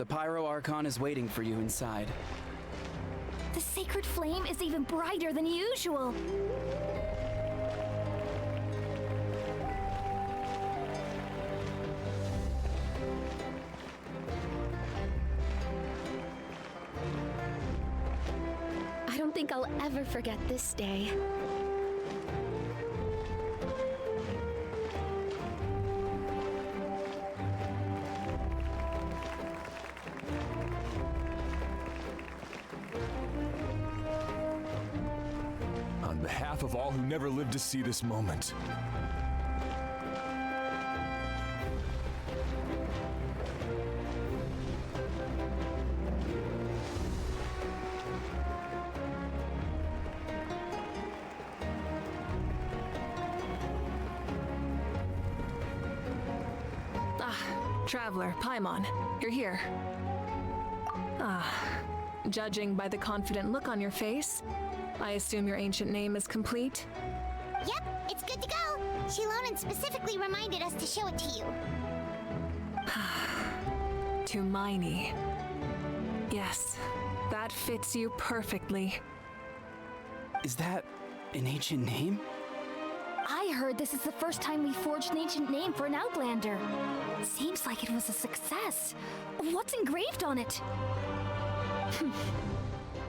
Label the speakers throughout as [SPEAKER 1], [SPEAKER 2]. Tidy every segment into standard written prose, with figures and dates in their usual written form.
[SPEAKER 1] The Pyro Archon is waiting for you inside.
[SPEAKER 2] The sacred flame is even brighter than usual. I don't think I'll ever forget this day.
[SPEAKER 3] On behalf of all who never lived to see this moment,
[SPEAKER 4] Traveler, Paimon, you're here. Judging by the confident look on your face, I assume your ancient name is complete?
[SPEAKER 5] Yep, it's good to go. Shilonen specifically reminded us to show it to you.
[SPEAKER 4] To Miney. Yes, that fits you perfectly.
[SPEAKER 1] Is that an ancient name?
[SPEAKER 2] I heard this is the first time we forged an ancient name for an Outlander. Seems like it was a success. What's engraved on it?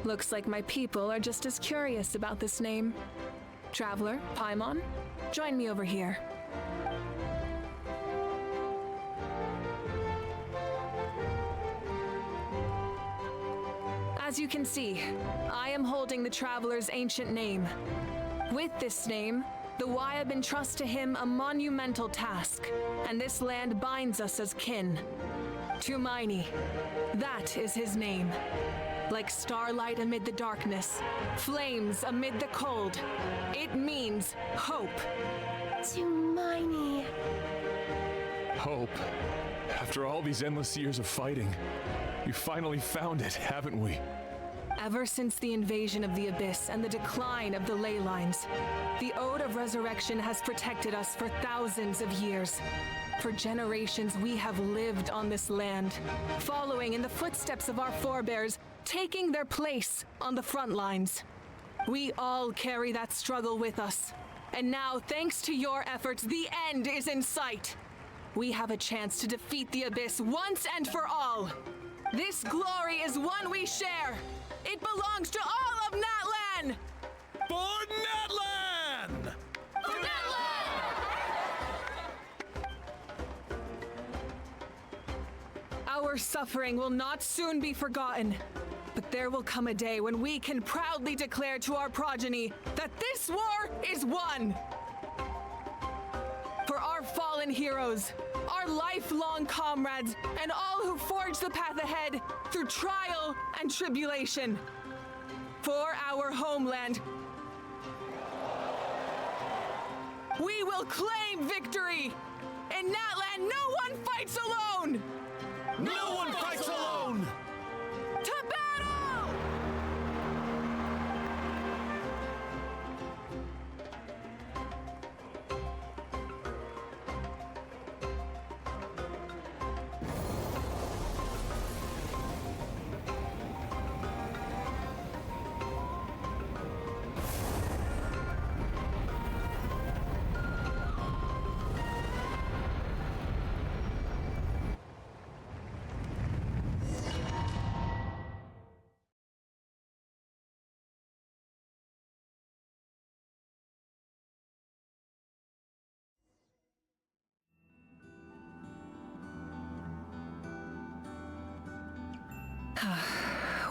[SPEAKER 4] Looks like my people are just as curious about this name. Traveler, Paimon, join me over here. As you can see, I am holding the Traveler's ancient name. With this name, the Wyab entrust to him a monumental task, and this land binds us as kin. Tumaini, that is his name. Like starlight amid the darkness, flames amid the cold, it means hope.
[SPEAKER 2] Tumaini.
[SPEAKER 3] hope. After all these endless years of fighting, we finally found it, haven't we?
[SPEAKER 4] Ever since the invasion of the Abyss and the decline of the ley lines, the Ode of Resurrection has protected us for thousands of years. For generations, we have lived on this land, following in the footsteps of our forebears, taking their place on the front lines. We all carry that struggle with us. And now, thanks to your efforts, the end is in sight. We have a chance to defeat the Abyss once and for all. This glory is one we share. It belongs to all of Natlan!
[SPEAKER 6] For Natlan!
[SPEAKER 4] For Natlan! Our suffering will not soon be forgotten, but there will come a day when we can proudly declare to our progeny that this war is won! For our fallen heroes, our lifelong comrades, and all who forge the path ahead through trial and tribulation. For our homeland, we will claim victory! In Natlan, no one fights alone!
[SPEAKER 6] No one fights alone!
[SPEAKER 4] To battle!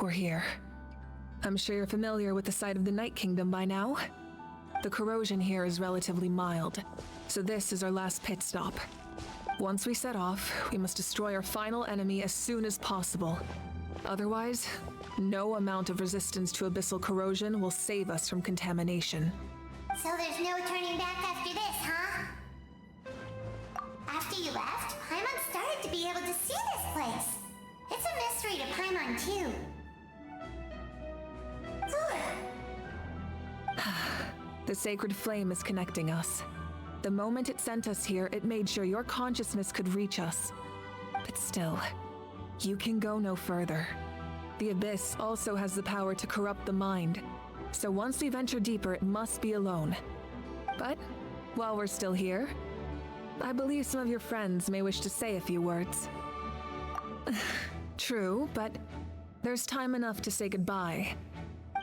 [SPEAKER 4] We're here. I'm sure you're familiar with the site of the Night Kingdom by now. The corrosion here is relatively mild, so this is our last pit stop. Once we set off, we must destroy our final enemy as soon as possible. Otherwise, no amount of resistance to abyssal corrosion will save us from contamination.
[SPEAKER 5] So there's no turning back after this, huh? After you left, Paimon started to be able to see this place. It's a mystery to Paimon, too.
[SPEAKER 4] The sacred flame is connecting us. The moment it sent us here, it made sure your consciousness could reach us. But still, You can go no further. The Abyss also has the power to corrupt the mind, so once we venture deeper, it must be alone. But while we're still here, I believe some of your friends may wish to say a few words. True, but there's time enough to say goodbye.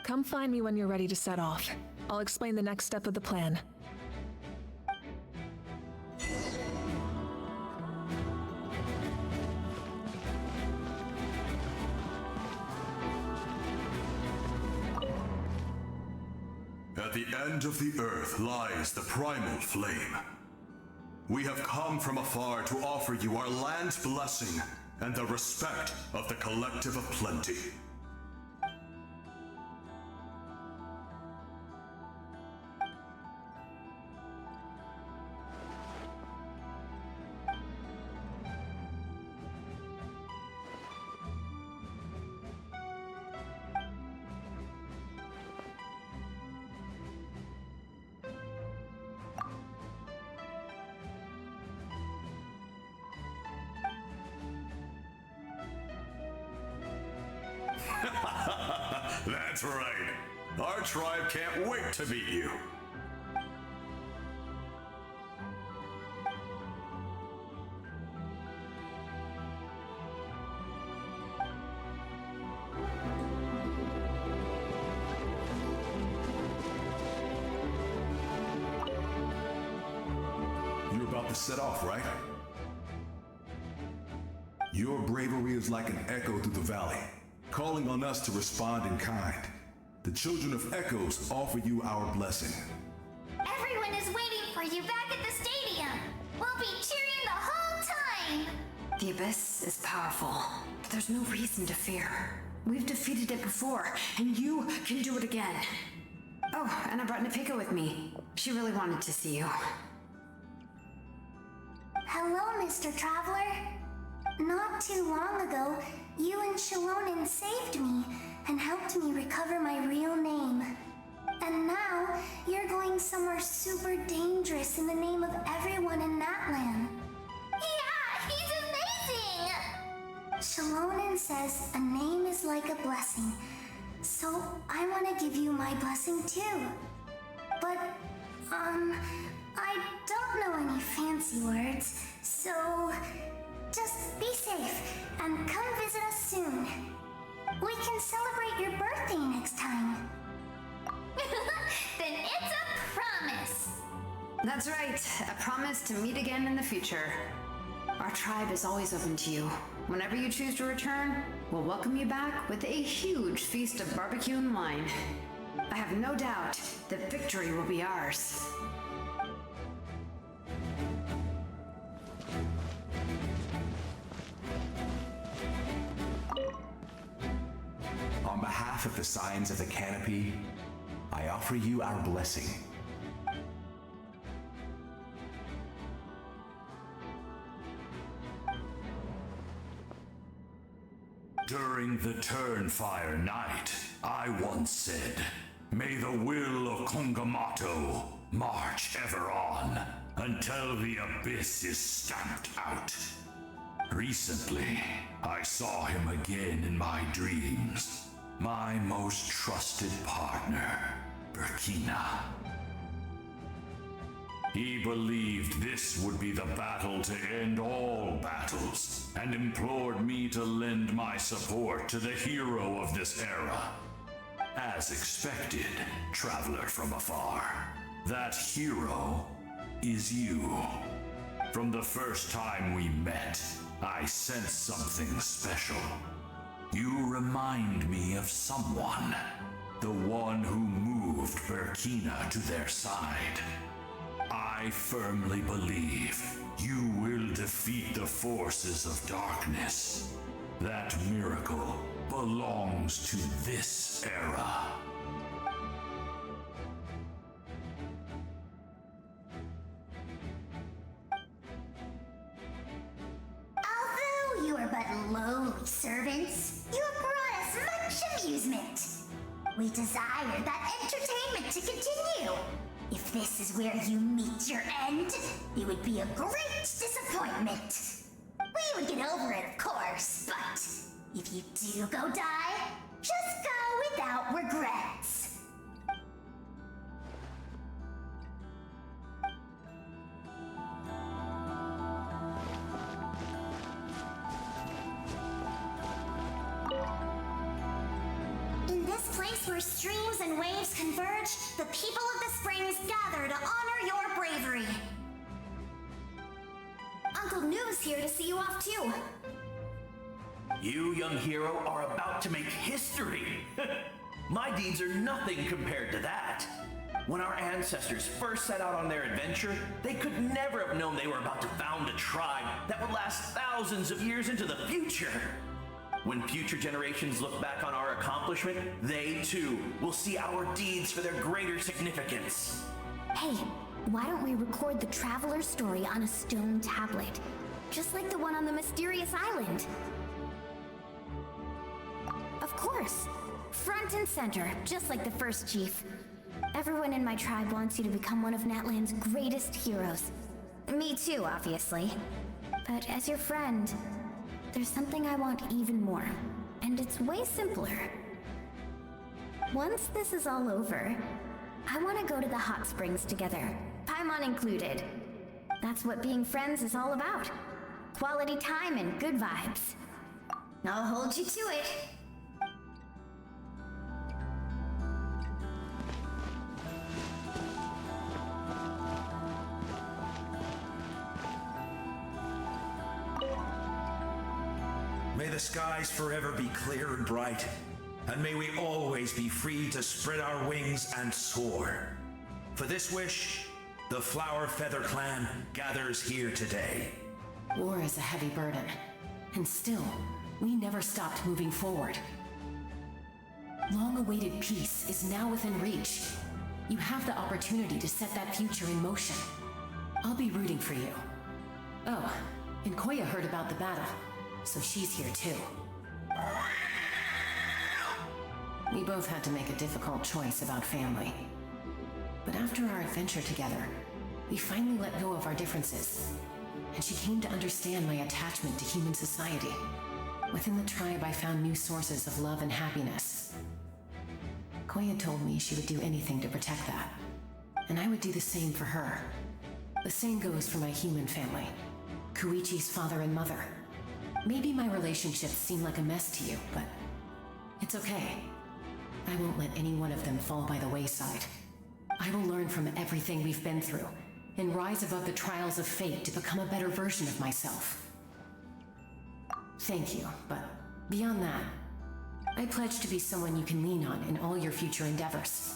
[SPEAKER 4] Come find me when you're ready to set off. I'll explain the next step of the plan.
[SPEAKER 7] At the end of the earth lies the primal flame. We have come from afar to offer you our land's blessing and the respect of the collective of plenty. That's right. Our tribe can't wait to meet you. You're about to set off, right? Your bravery is like an echo through the valley, calling on us to respond in kind. The Children of Echoes offer you our blessing.
[SPEAKER 5] Everyone is waiting for you back at the stadium. We'll be cheering the whole time.
[SPEAKER 8] The Abyss is powerful, but there's no reason to fear. We've defeated it before, and you can do it again. Oh, and I brought Napika with me. She really wanted to see you.
[SPEAKER 5] Hello, Mr. Traveler. Not too long ago, you and Shalonen saved me and helped me recover my real name. And now, you're going somewhere super dangerous in the name of everyone in Natlan. Yeah, he's amazing! Shalonen says a name is like a blessing, so I want to give you my blessing too. But, I don't know any fancy words, so just be safe and come visit us soon. We can celebrate your birthday next time. Then it's a promise.
[SPEAKER 8] That's right, a promise to meet again in the future. Our tribe is always open to you. Whenever you choose to return, we'll welcome you back with a huge feast of barbecue and wine. I have no doubt that victory will be ours.
[SPEAKER 7] On behalf of the Signs of the Canopy, I offer you our blessing. During the Turnfire Night, I once said, "May the will of Kongamato march ever on until the Abyss is stamped out." Recently, I saw him again in my dreams. My most trusted partner, Burkina. He believed this would be the battle to end all battles, and implored me to lend my support to the hero of this era. As expected, traveler from afar, that hero is you. From the first time we met, I sensed something special. You remind me of someone. The one who moved Burkina to their side. I firmly believe you will defeat the forces of darkness. That miracle belongs to this era.
[SPEAKER 5] Although you are but lowly servants, you have brought us much amusement. We desire that entertainment to continue. If this is where you meet your end, it would be a great disappointment. We would get over it, of course, but to go die, just go without regrets. In this place where streams and waves converge, the people of the springs gather to honor your bravery. Uncle Noo's here to see you off too.
[SPEAKER 6] You, young hero, are about to make history. My deeds are nothing compared to that. When our ancestors first set out on their adventure, they could never have known they were about to found a tribe that would last thousands of years into the future. When future generations look back on our accomplishment, they too will see our deeds for their greater significance.
[SPEAKER 2] Hey, why don't we record the traveler's story on a stone tablet? Just like the one on the mysterious island. Of course. Front and center, just like the first chief. Everyone in my tribe wants you to become one of Natlan's greatest heroes. Me too, obviously. But as your friend, there's something I want even more. And it's way simpler. Once this is all over, I want to go to the hot springs together. Paimon included. That's what being friends is all about. Quality time and good vibes.
[SPEAKER 5] I'll hold you to it.
[SPEAKER 9] May the skies forever be clear and bright, and may we always be free to spread our wings and soar. For this wish, the Flower Feather Clan gathers here today.
[SPEAKER 10] War is a heavy burden, and still, we never stopped moving forward. Long-awaited peace is now within reach. You have the opportunity to set that future in motion. I'll be rooting for you. Oh, and Koya heard about the battle, so she's here too. We both had to make a difficult choice about family. But after our adventure together, we finally let go of our differences, and she came to understand my attachment to human society. Within the tribe, I found new sources of love and happiness. Koya told me she would do anything to protect that, and I would do the same for her. The same goes for my human family, Koichi's father and mother. Maybe my relationships seem like a mess to you, but it's okay. I won't let any one of them fall by the wayside. I will learn from everything we've been through and rise above the trials of fate to become a better version of myself. Thank you, but beyond that, I pledge to be someone you can lean on in all your future endeavors.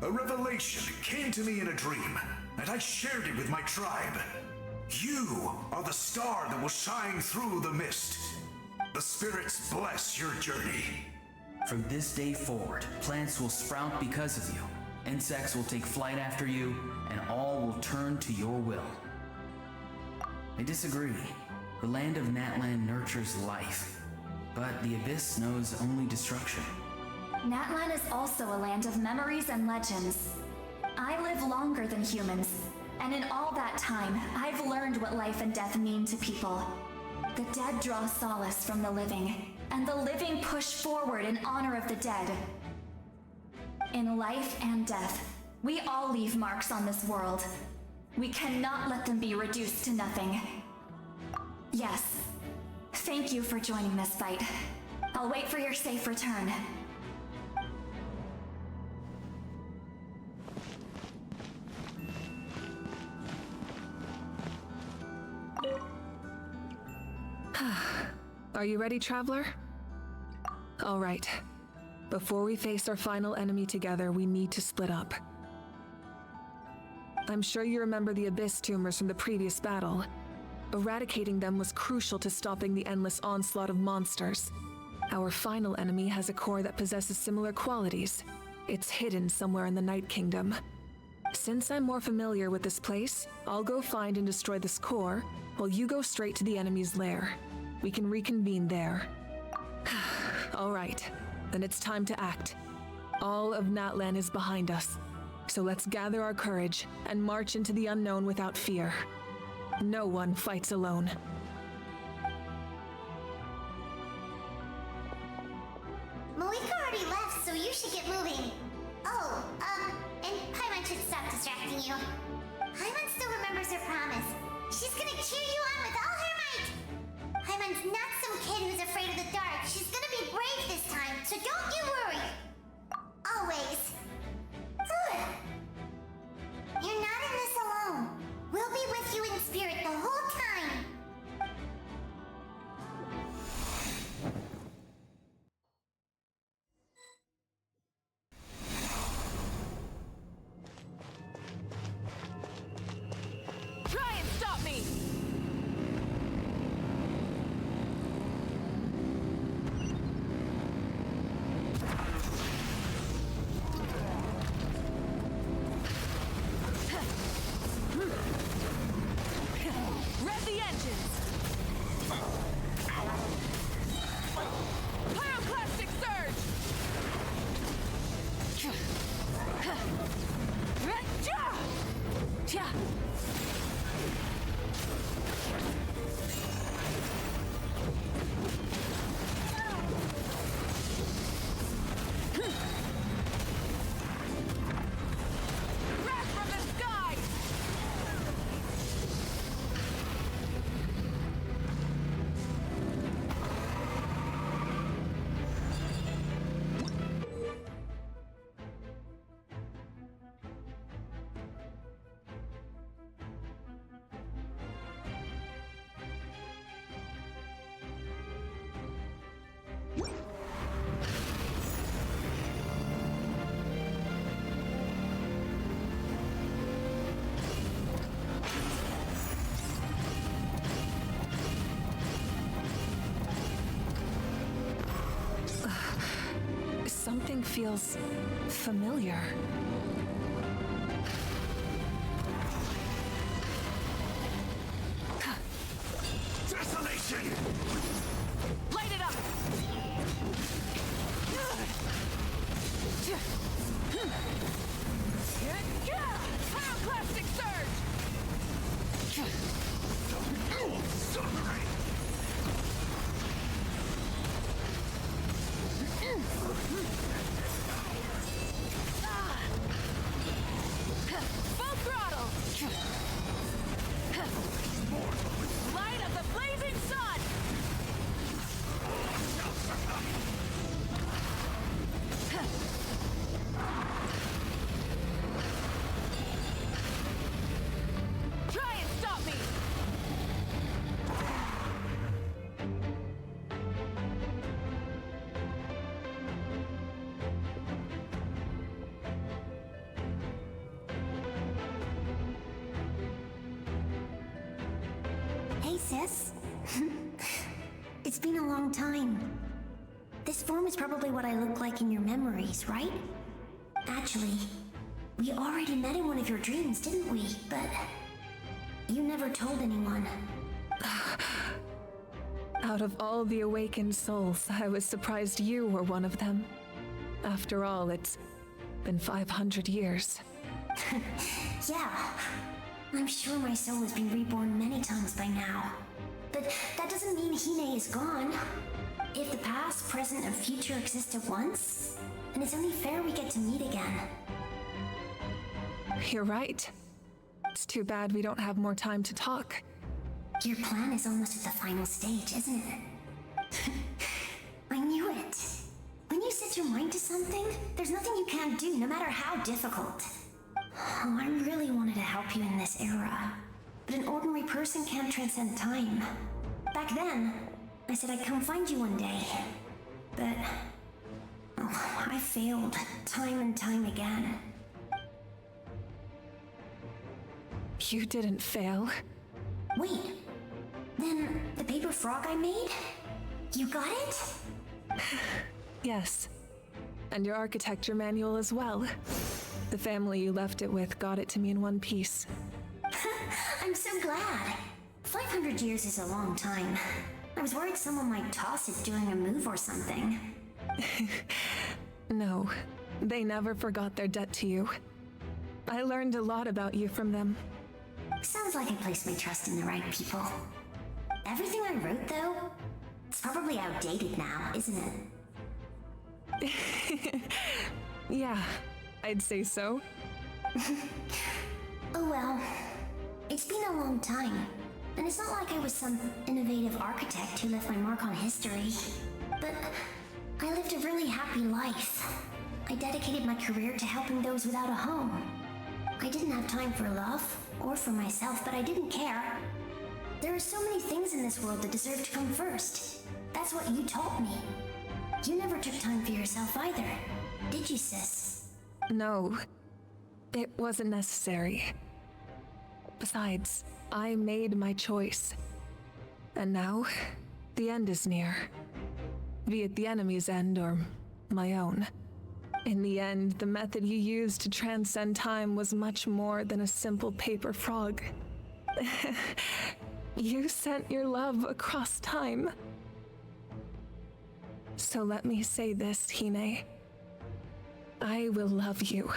[SPEAKER 9] A revelation came to me in a dream, and I shared it with my tribe. You are the star that will shine through the mist. The spirits bless your journey.
[SPEAKER 1] From this day forward, plants will sprout because of you. Insects will take flight after you, and all will turn to your will. I disagree. The land of Natlan nurtures life, but the Abyss knows only destruction.
[SPEAKER 2] Natlan is also a land of memories and legends. I live longer than humans, and in all that time, I've learned what life and death mean to people. The dead draw solace from the living, and the living push forward in honor of the dead. In life and death, we all leave marks on this world. We cannot let them be reduced to nothing. Yes, thank you for joining this fight. I'll wait for your safe return.
[SPEAKER 4] Are you ready, traveler? All right. Before we face our final enemy together, we need to split up. I'm sure you remember the Abyss tumors from the previous battle. Eradicating them was crucial to stopping the endless onslaught of monsters. Our final enemy has a core that possesses similar qualities. It's hidden somewhere in the Night Kingdom. Since I'm more familiar with this place, I'll go find and destroy this core, while you go straight to the enemy's lair. We can reconvene there. All right, then it's time to act. All of Natlan is behind us. So let's gather our courage and march into the unknown without fear. No one fights alone.
[SPEAKER 5] Malika already left, so you should get moving. Oh, and Paimon should stop distracting you. Paimon still remembers her promise. She's gonna cheer you on with all her might. Paimon's not some kid who's afraid of the dark. She's gonna be brave this time, so don't you worry. Always. Good. You're not in this alone. We'll be with you in spirit the whole time.
[SPEAKER 4] Try and stop me! Rev the engines! Pyroclastic surge! Wrath from the sky! Something feels familiar.
[SPEAKER 9] Desolation!
[SPEAKER 4] Light it up! Pyroclastic surge!
[SPEAKER 9] Summary!
[SPEAKER 4] Full throttle! Light of the blazing sun! Try and stop me!
[SPEAKER 5] Hey, sis. It's been a long time. This form is probably what I look like in your memories, right? Actually, we already met in one of your dreams, didn't we? But you never told anyone.
[SPEAKER 4] Out of all the awakened souls, I was surprised you were one of them. After all, it's been 500 years.
[SPEAKER 5] Yeah, I'm sure my soul has been reborn many times by now. But that doesn't mean Hine is gone. If the past, present, and future exist at once, then it's only fair we get to meet again.
[SPEAKER 4] You're right. It's too bad we don't have more time to talk.
[SPEAKER 5] Your plan is almost at the final stage, isn't it? I knew it. When you set your mind to something, there's nothing you can't do, no matter how difficult. Oh, I really wanted to help you in this era, but an ordinary person can't transcend time. Back then, I said I'd come find you one day, but I failed time and time again.
[SPEAKER 4] You didn't fail.
[SPEAKER 5] Wait, then the paper frog I made? You got it?
[SPEAKER 4] Yes. And your architecture manual as well. The family you left it with got it to me in one piece.
[SPEAKER 5] I'm so glad. 500 years is a long time. I was worried someone might toss it during a move or something.
[SPEAKER 4] No. They never forgot their debt to you. I learned a lot about you from them.
[SPEAKER 5] Sounds like I placed my trust in the right people. Everything I wrote, though, it's probably outdated now, isn't it?
[SPEAKER 4] Yeah, I'd say so.
[SPEAKER 5] Oh well. It's been a long time, and it's not like I was some innovative architect who left my mark on history. But I lived a really happy life. I dedicated my career to helping those without a home. I didn't have time for love, or for myself, but I didn't care. There are so many things in this world that deserve to come first. That's what you taught me. You never took time for yourself either, did you, sis?
[SPEAKER 4] No, it wasn't necessary. Besides, I made my choice. And now, the end is near. Be it the enemy's end or my own. In the end, the method you used to transcend time was much more than a simple paper frog. You sent your love across time. So let me say this, Hine. I will love you.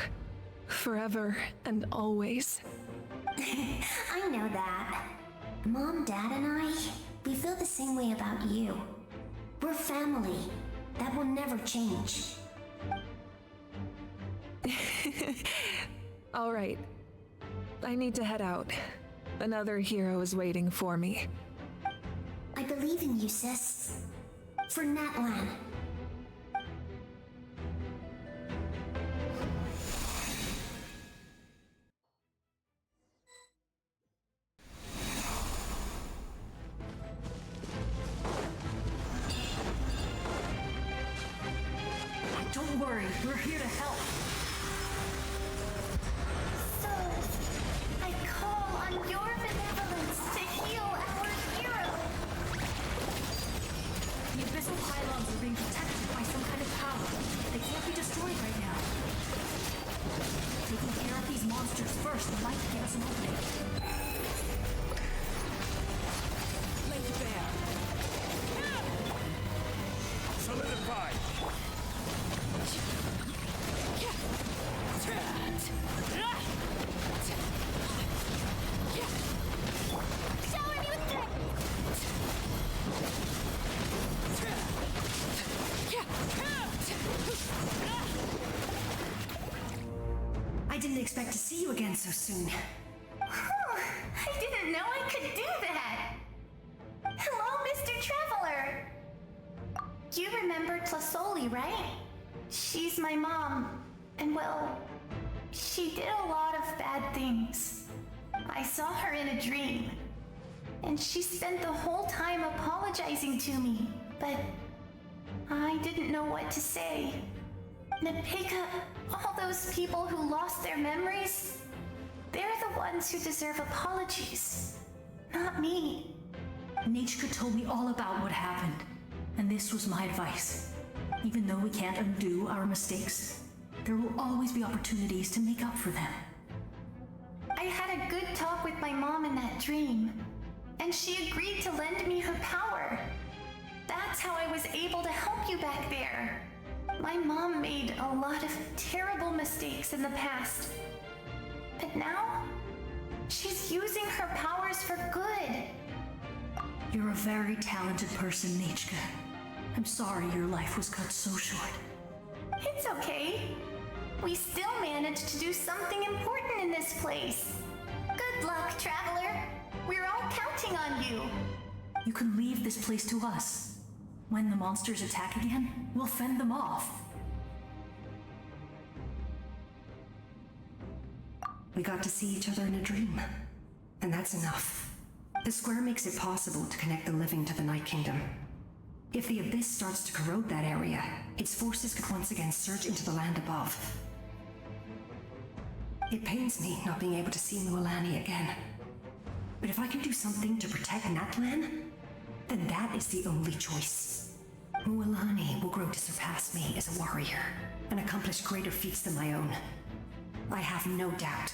[SPEAKER 4] Forever and always.
[SPEAKER 5] I know that. Mom, Dad, and I, we feel the same way about you. We're family. That will never change.
[SPEAKER 4] All right. I need to head out. Another hero is waiting for me.
[SPEAKER 5] I believe in you, sis. For Natlan.
[SPEAKER 11] Don't worry, we're here to help.
[SPEAKER 5] So, I call on your benevolence to heal our hero.
[SPEAKER 11] The abyssal pylons are being protected by some kind of power. They can't be destroyed right now. Taking care of these monsters first might give us an opening. Lay bare.
[SPEAKER 3] Solidified!
[SPEAKER 5] Shower me with strength!
[SPEAKER 11] I didn't expect to see you again so soon.
[SPEAKER 5] I didn't know I could do that! Hello, Mr. Traveler! You remember Tlasoli, right? She's my mom, and well, she did a lot of bad things. I saw her in a dream, and she spent the whole time apologizing to me, but I didn't know what to say. Napika, all those people who lost their memories, they're the ones who deserve apologies, not me.
[SPEAKER 11] Nachka told me all about what happened, and this was my advice. Even though we can't undo our mistakes, there will always be opportunities to make up for them.
[SPEAKER 5] I had a good talk with my mom in that dream, and she agreed to lend me her power. That's how I was able to help you back there. My mom made a lot of terrible mistakes in the past, but now she's using her powers for good.
[SPEAKER 11] You're a very talented person, Nachka. I'm sorry your life was cut so short.
[SPEAKER 5] It's okay. We still managed to do something important in this place. Good luck, Traveler. We're all counting on you.
[SPEAKER 11] You can leave this place to us. When the monsters attack again, we'll fend them off.
[SPEAKER 12] We got to see each other in a dream, and that's enough. The square makes it possible to connect the living to the Night Kingdom. If the Abyss starts to corrode that area, its forces could once again surge into the land above. It pains me not being able to see Mualani again. But if I can do something to protect Natlan, then that is the only choice. Mualani will grow to surpass me as a warrior and accomplish greater feats than my own. I have no doubt.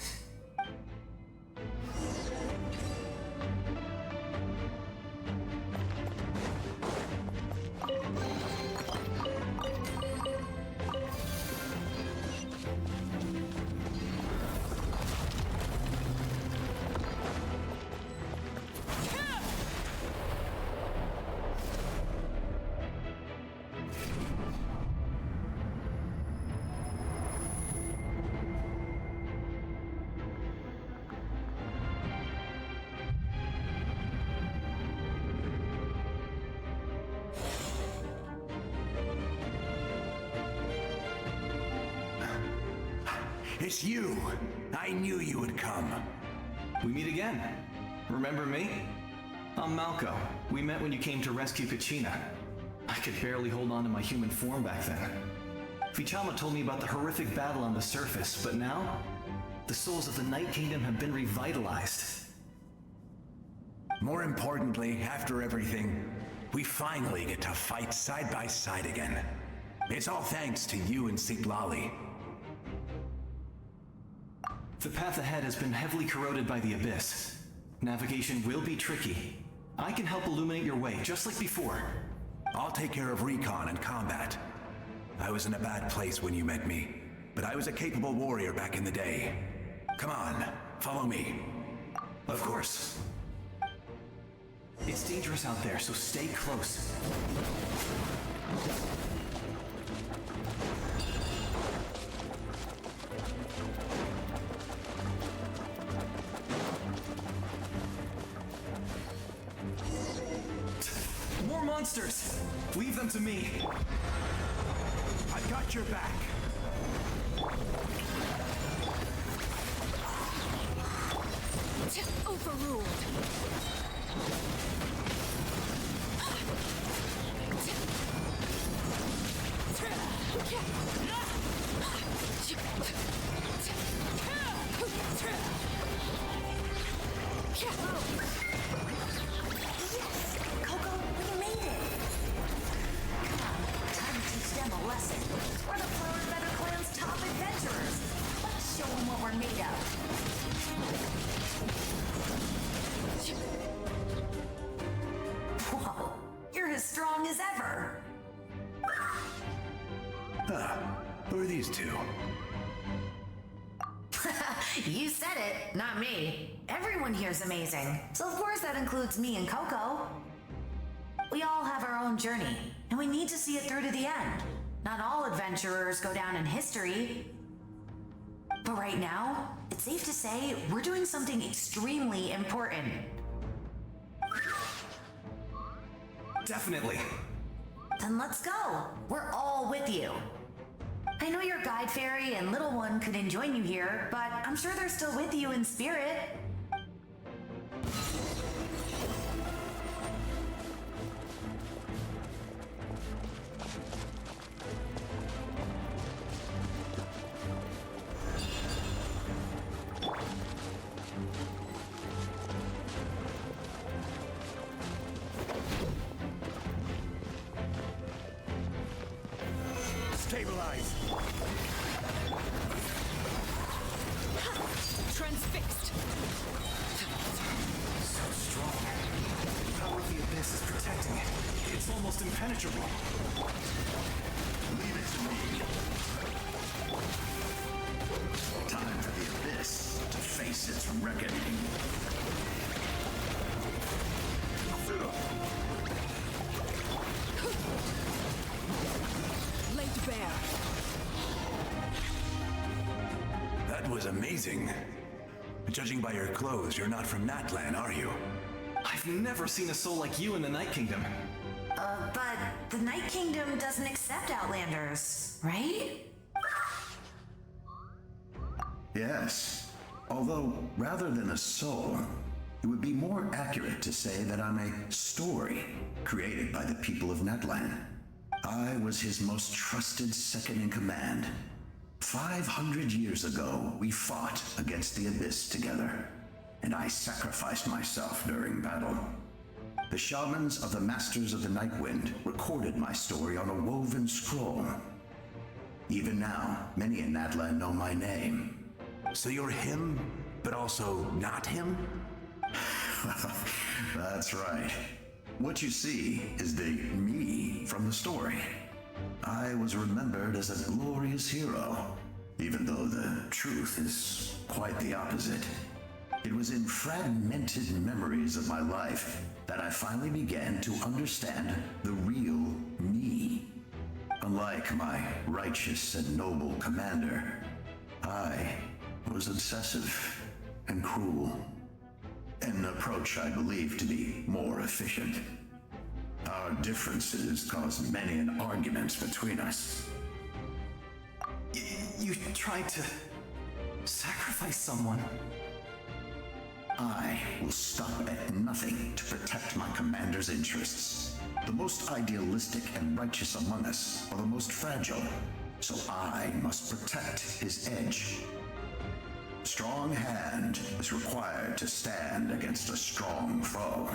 [SPEAKER 9] It's you! I knew you would come.
[SPEAKER 13] We meet again. Remember me? I'm Malco. We met when you came to rescue Kachina. I could barely hold on to my human form back then. Vichama told me about the horrific battle on the surface, but now, the souls of the Night Kingdom have been revitalized.
[SPEAKER 9] More importantly, after everything, we finally get to fight side by side again. It's all thanks to you and Siglali.
[SPEAKER 13] The path ahead has been heavily corroded by the Abyss. Navigation will be tricky. I can help illuminate your way, just like before.
[SPEAKER 9] I'll take care of recon and combat. I was in a bad place when you met me, but I was a capable warrior back in the day. Come on, follow me.
[SPEAKER 13] Of course. It's dangerous out there, so stay close. More monsters! Leave them to me.
[SPEAKER 9] I've got your back.
[SPEAKER 4] Overruled.
[SPEAKER 5] Coco, we made it! Come on, time to teach them a lesson. We're the Flower Feather Clan's top adventurers. Let's show them what we're made of. Whoa, you're as strong as ever.
[SPEAKER 9] Who are these two?
[SPEAKER 14] You said it, not me. Everyone here's amazing. So of course that includes me and Coco. We all have our own journey, and we need to see it through to the end. Not all adventurers go down in history. But right now, it's safe to say we're doing something extremely important.
[SPEAKER 13] Definitely.
[SPEAKER 14] Then let's go. We're all with you. I know your guide fairy and little one couldn't join you here, but I'm sure they're still with you in spirit.
[SPEAKER 9] Stabilize!
[SPEAKER 4] Transfixed.
[SPEAKER 13] So strong. The power of the Abyss is protecting it. It's almost impenetrable.
[SPEAKER 15] Leave it to me. Time for the Abyss to face its reckoning.
[SPEAKER 4] Laid bare.
[SPEAKER 9] That was amazing. Judging by your clothes, you're not from Natlan, are you?
[SPEAKER 13] I've never seen a soul like you in the Night Kingdom.
[SPEAKER 14] But the Night Kingdom doesn't accept Outlanders, right?
[SPEAKER 15] Yes. Although, rather than a soul, it would be more accurate to say that I'm a story created by the people of Natlan. I was his most trusted second-in-command. 500 years ago, we fought against the Abyss together, and I sacrificed myself during battle. The shamans of the Masters of the Night Wind recorded my story on a woven scroll. Even now, many in Natlan know my name.
[SPEAKER 9] So you're him, but also not him?
[SPEAKER 15] That's right. What you see is the me from the story. I was remembered as a glorious hero, even though the truth is quite the opposite. It was in fragmented memories of my life that I finally began to understand the real me. Unlike my righteous and noble commander, I was obsessive and cruel. An approach I believe to be more efficient. Our differences caused many an arguments between us.
[SPEAKER 13] You tried to Sacrifice someone?
[SPEAKER 15] I will stop at nothing to protect my commander's interests. The most idealistic and righteous among us are the most fragile, so I must protect his edge. Strong hand is required to stand against a strong foe.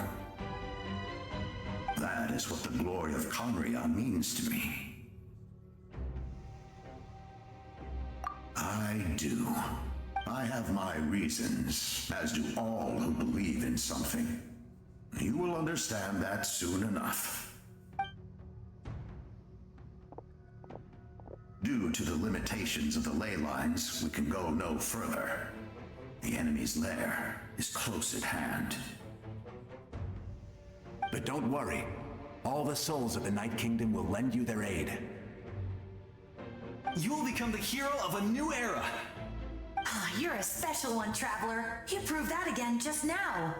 [SPEAKER 15] That is what the glory of Conria means to me. I do. I have my reasons, as do all who believe in something. You will understand that soon enough. Due to the limitations of the ley lines, we can go no further. The enemy's lair is close at hand.
[SPEAKER 16] But don't worry. All the souls of the Night Kingdom will lend you their aid.
[SPEAKER 13] You will become the hero of a new era!
[SPEAKER 14] You're a special one, Traveler. You proved that again just now.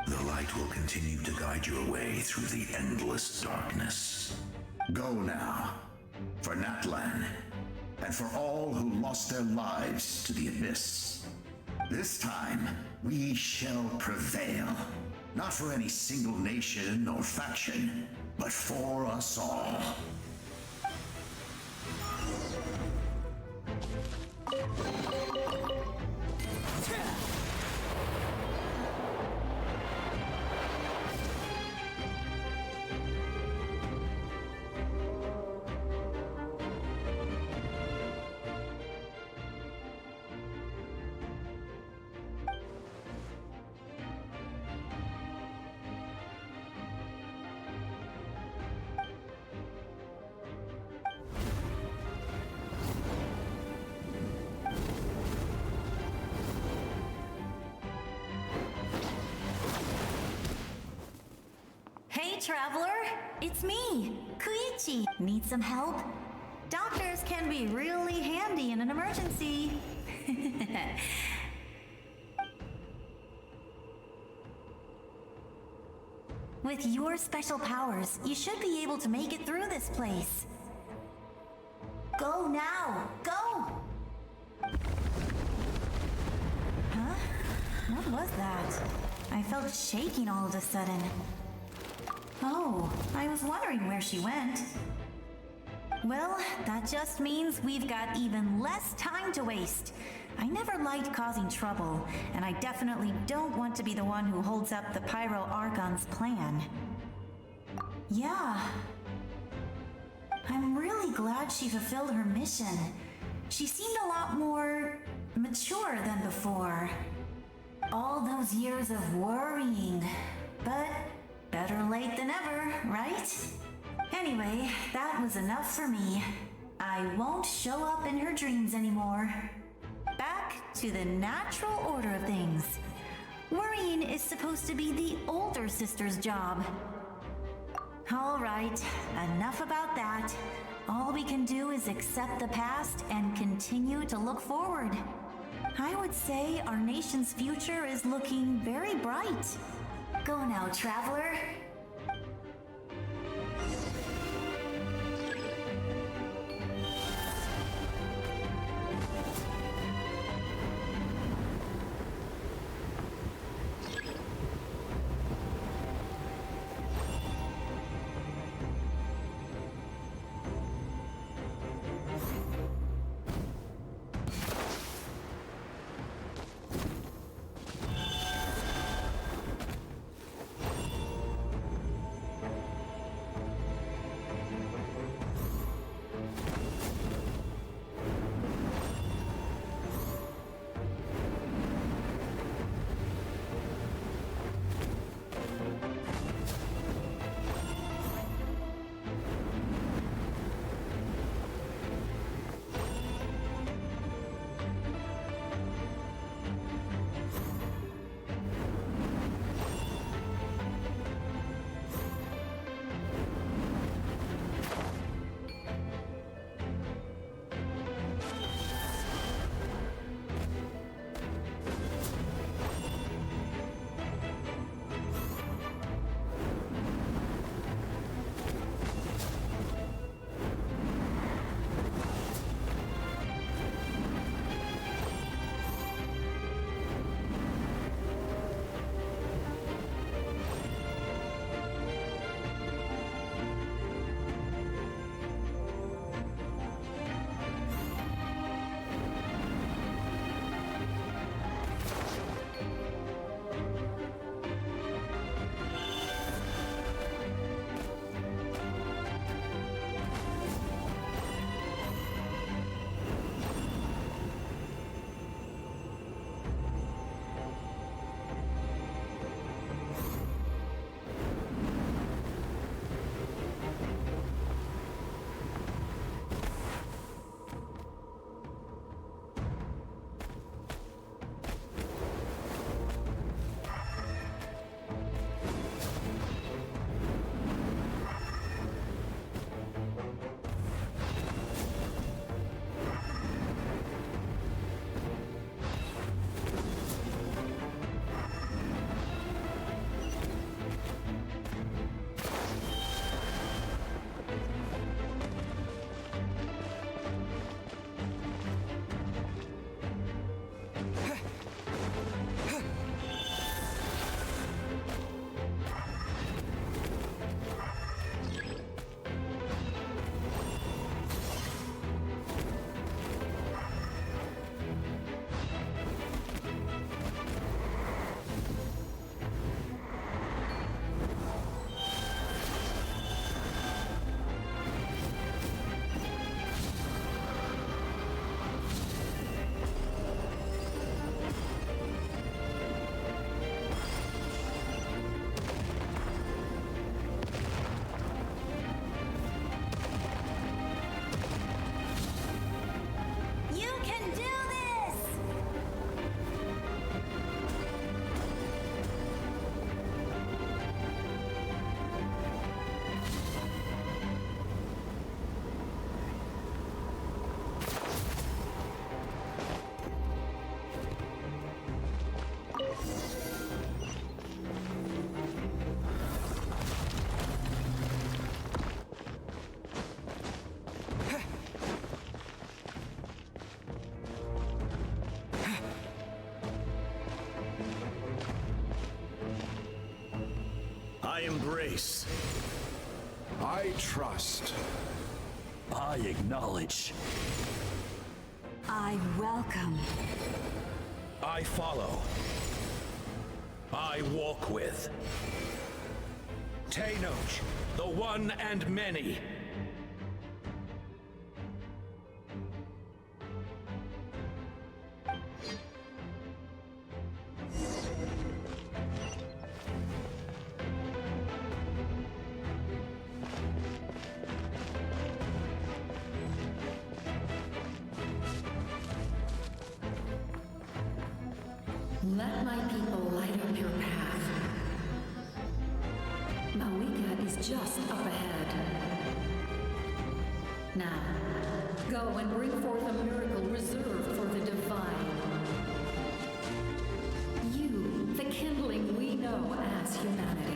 [SPEAKER 9] The light will continue to guide your way through the endless darkness.
[SPEAKER 15] Go now, for Natlan, and for all who lost their lives to the Abyss. This time, we shall prevail. Not for any single nation or faction, but for us all.
[SPEAKER 14] Hey, Traveler! It's me, Koichi. Need some help? Doctors can be really handy in an emergency. With your special powers, you should be able to make it through this place. Go now! Go! Huh? What was that? I felt shaking all of a sudden. Oh, I was wondering where she went. Well, that just means we've got even less time to waste. I never liked causing trouble, and I definitely don't want to be the one who holds up the Pyro Archon's plan. Yeah. I'm really glad she fulfilled her mission. She seemed a lot more mature than before. All those years of worrying, but better late than ever, right? Anyway, that was enough for me. I won't show up in her dreams anymore. Back to the natural order of things. Worrying is supposed to be the older sister's job. All right, enough about that. All we can do is accept the past and continue to look forward. I would say our nation's future is looking very bright. Go now, Traveler.
[SPEAKER 17] embrace. I trust.
[SPEAKER 18] I acknowledge.
[SPEAKER 11] I welcome.
[SPEAKER 9] I follow. I walk with. Tenoch, the one and many.
[SPEAKER 12] Let my people light up your path. Mawika is just up ahead. Now, go and bring forth a miracle reserved for the divine. You, the kindling we know as humanity.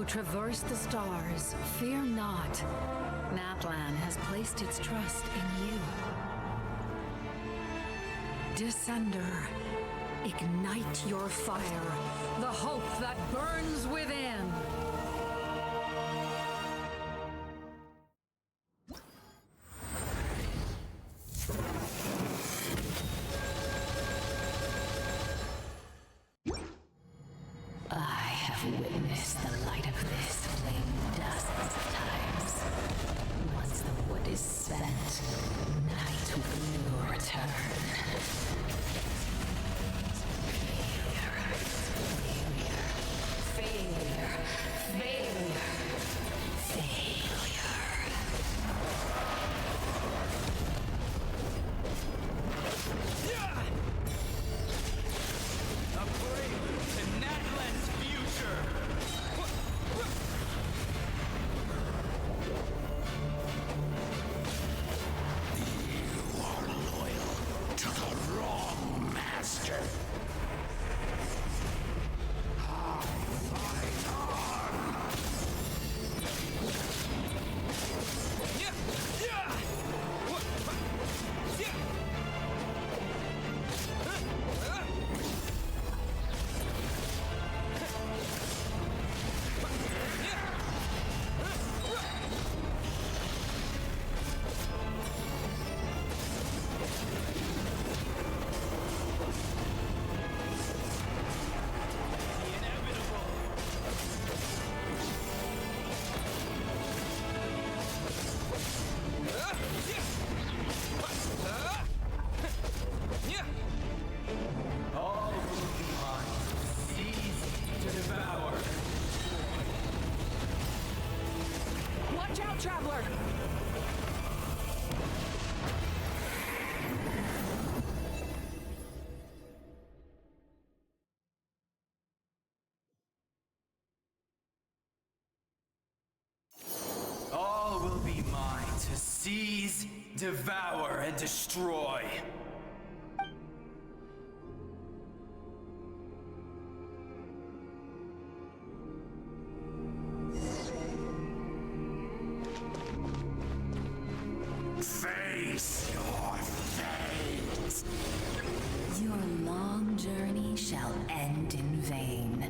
[SPEAKER 19] traverse the stars, fear not. Natlan has placed its trust in you. Descender, ignite your fire, the hope that burns within. I have witnessed the light of this flame dozens of times. Once the wood is spent, night will return.
[SPEAKER 4] Watch out, Traveler!
[SPEAKER 6] All will be mine to seize, devour, and destroy.
[SPEAKER 15] Face your fate!
[SPEAKER 19] Your long journey shall end in vain.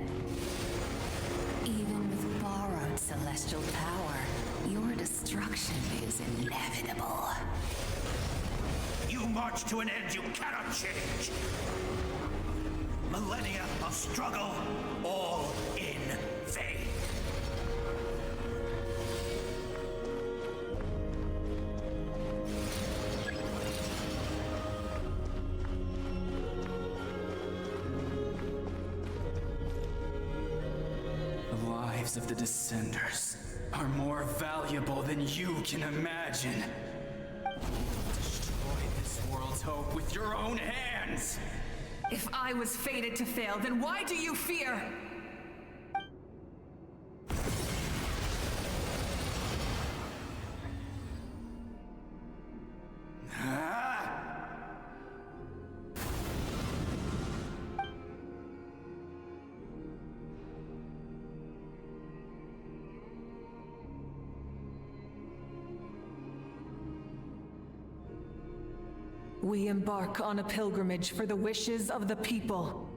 [SPEAKER 19] Even with borrowed celestial power, your destruction is inevitable.
[SPEAKER 9] You march to an end you cannot change. Millennia of struggle, all in vain.
[SPEAKER 6] The lives of the Descenders are more valuable than you can imagine. Destroy this world's hope with your own hands!
[SPEAKER 4] If I was fated to fail, then why do you fear? We embark on a pilgrimage for the wishes of the people.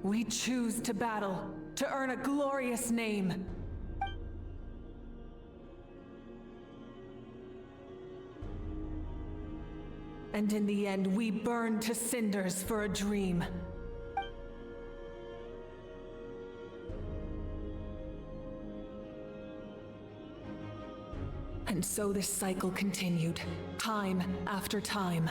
[SPEAKER 4] We choose to battle, to earn a glorious name. And in the end, we burn to cinders for a dream. And so this cycle continued, time after time.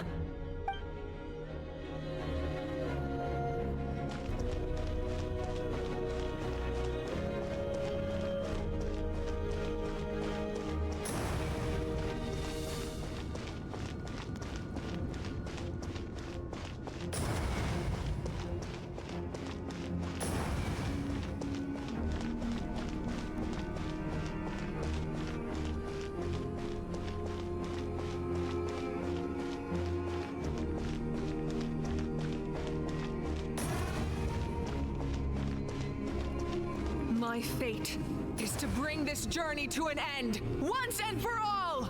[SPEAKER 4] My fate is to bring this journey to an end, once and for all!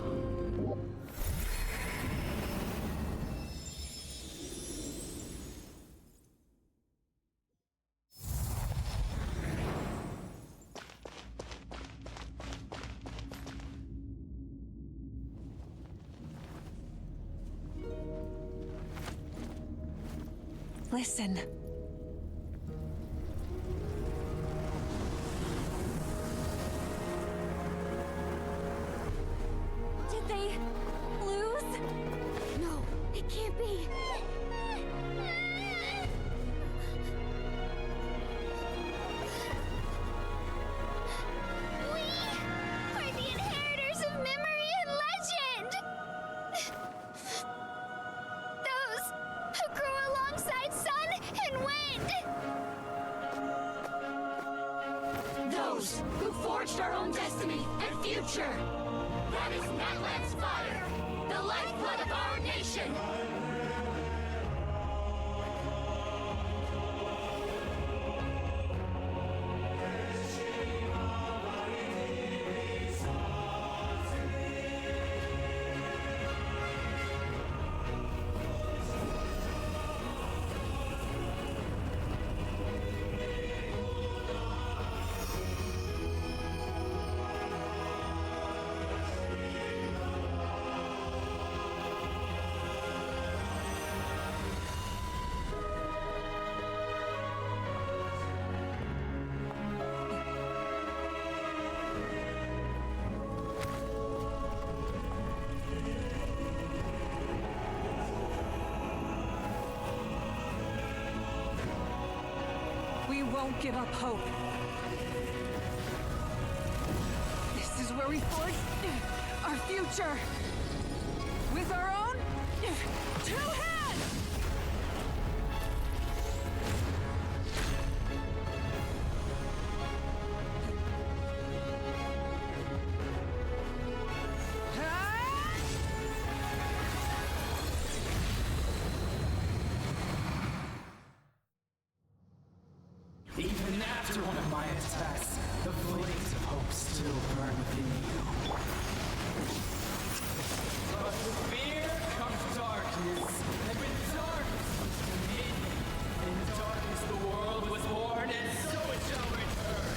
[SPEAKER 4] Listen.
[SPEAKER 5] Did they lose? No, it can't be. We are the inheritors of memory and legend. Those who grew alongside sun and wind. Those who forged our own destiny and future. That is Natlan's fire, the lifeblood of our nation.
[SPEAKER 4] We won't give up hope. This is where we forge our future. With our own 2 hands!
[SPEAKER 1] Even after one of my attacks, the flames of hope still burn within you. But with fear comes darkness, and with darkness comes dominion. In darkness the world was born, and so it shall return.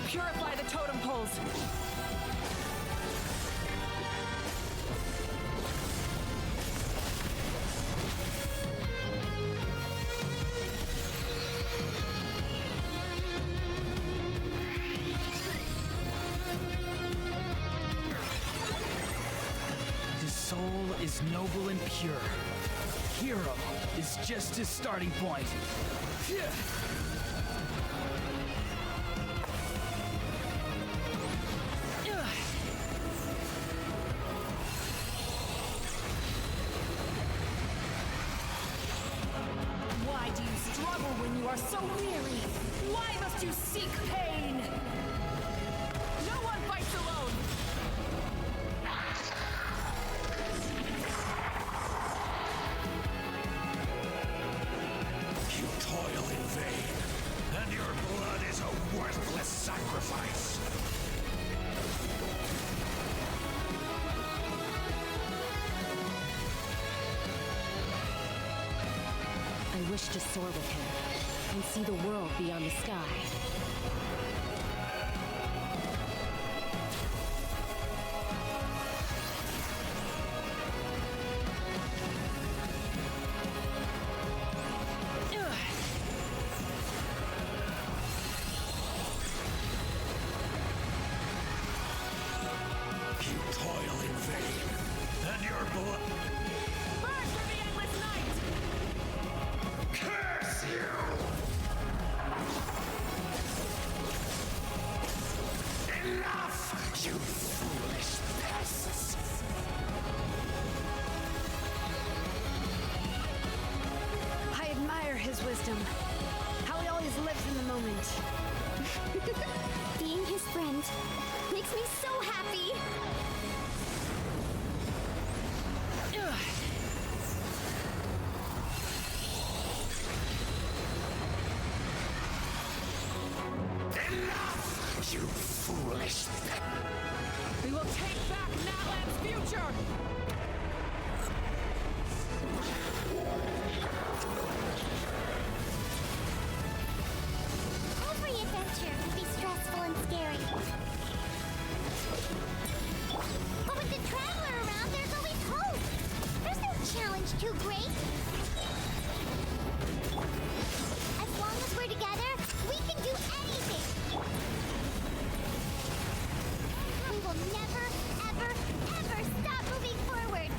[SPEAKER 4] Purify the totem poles.
[SPEAKER 1] His soul is noble and pure. Hero is just his starting point.
[SPEAKER 11] Why do you struggle when you are so weary? Why must you seek pain?
[SPEAKER 4] No one fights alone!
[SPEAKER 10] wish to soar with him and see the world beyond the sky.
[SPEAKER 9] You toil in vain, and your blood...
[SPEAKER 4] Burn for the endless night!
[SPEAKER 9] Curse you! Enough, you foolish pests!
[SPEAKER 8] I admire his wisdom. How he always lives in the moment.
[SPEAKER 5] Being his friend makes me so happy.
[SPEAKER 9] Enough, you foolish
[SPEAKER 4] We will take back Natlan's future!
[SPEAKER 5] Every adventure can be stressful and scary. But with the Traveler around, there's always hope. There's no challenge too great. As long as we're together, we can do anything. We will never, ever, ever stop moving forward.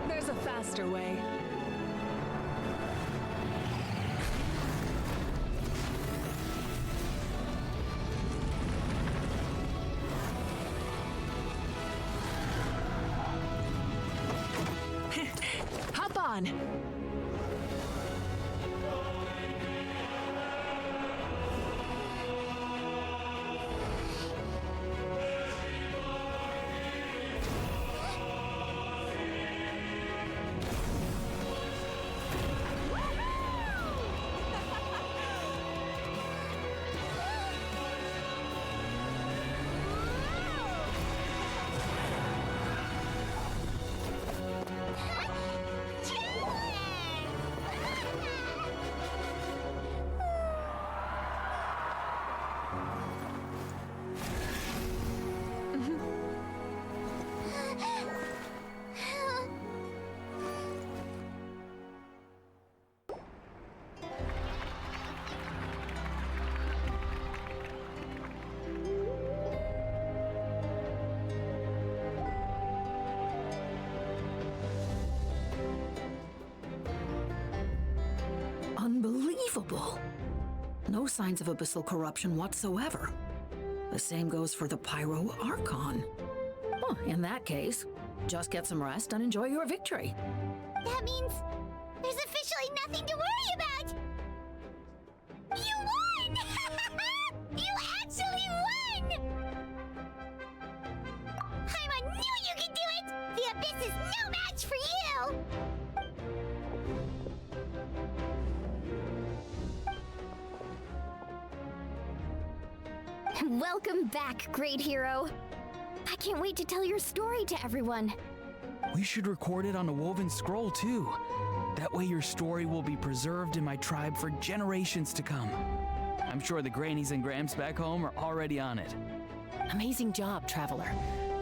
[SPEAKER 4] There's a faster way. Hop on!
[SPEAKER 11] Unbelievable. No signs of abyssal corruption whatsoever. The same goes for the Pyro Archon. Well, in that case, just get some rest and enjoy your victory.
[SPEAKER 5] That means there's officially nothing to worry about! You won! You actually won! Paimon knew you could do it! The Abyss is no match for you! Welcome back, great hero. I can't wait to tell your story to everyone.
[SPEAKER 1] We should record it on a woven scroll, too. That way your story will be preserved in my tribe for generations to come. I'm sure the grannies and gramps back home are already on it.
[SPEAKER 10] Amazing job, Traveler.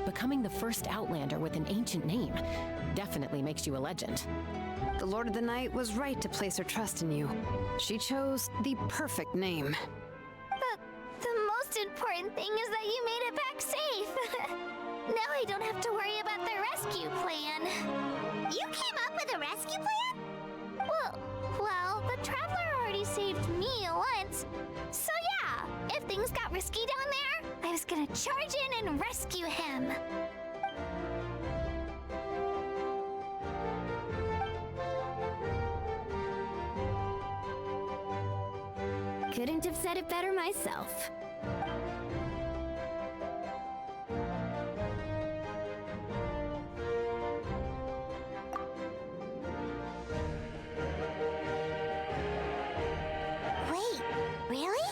[SPEAKER 10] Becoming the first Outlander with an ancient name definitely makes you a legend.
[SPEAKER 8] The Lord of the Night was right to place her trust in you. She chose the perfect name.
[SPEAKER 5] The most important thing is that you made it back safe. Now I don't have to worry about the rescue plan. You came up with a rescue plan? Well, the Traveler already saved me once. So yeah, if things got risky down there, I was gonna charge in and rescue him. Couldn't have said it better myself. Wait, really?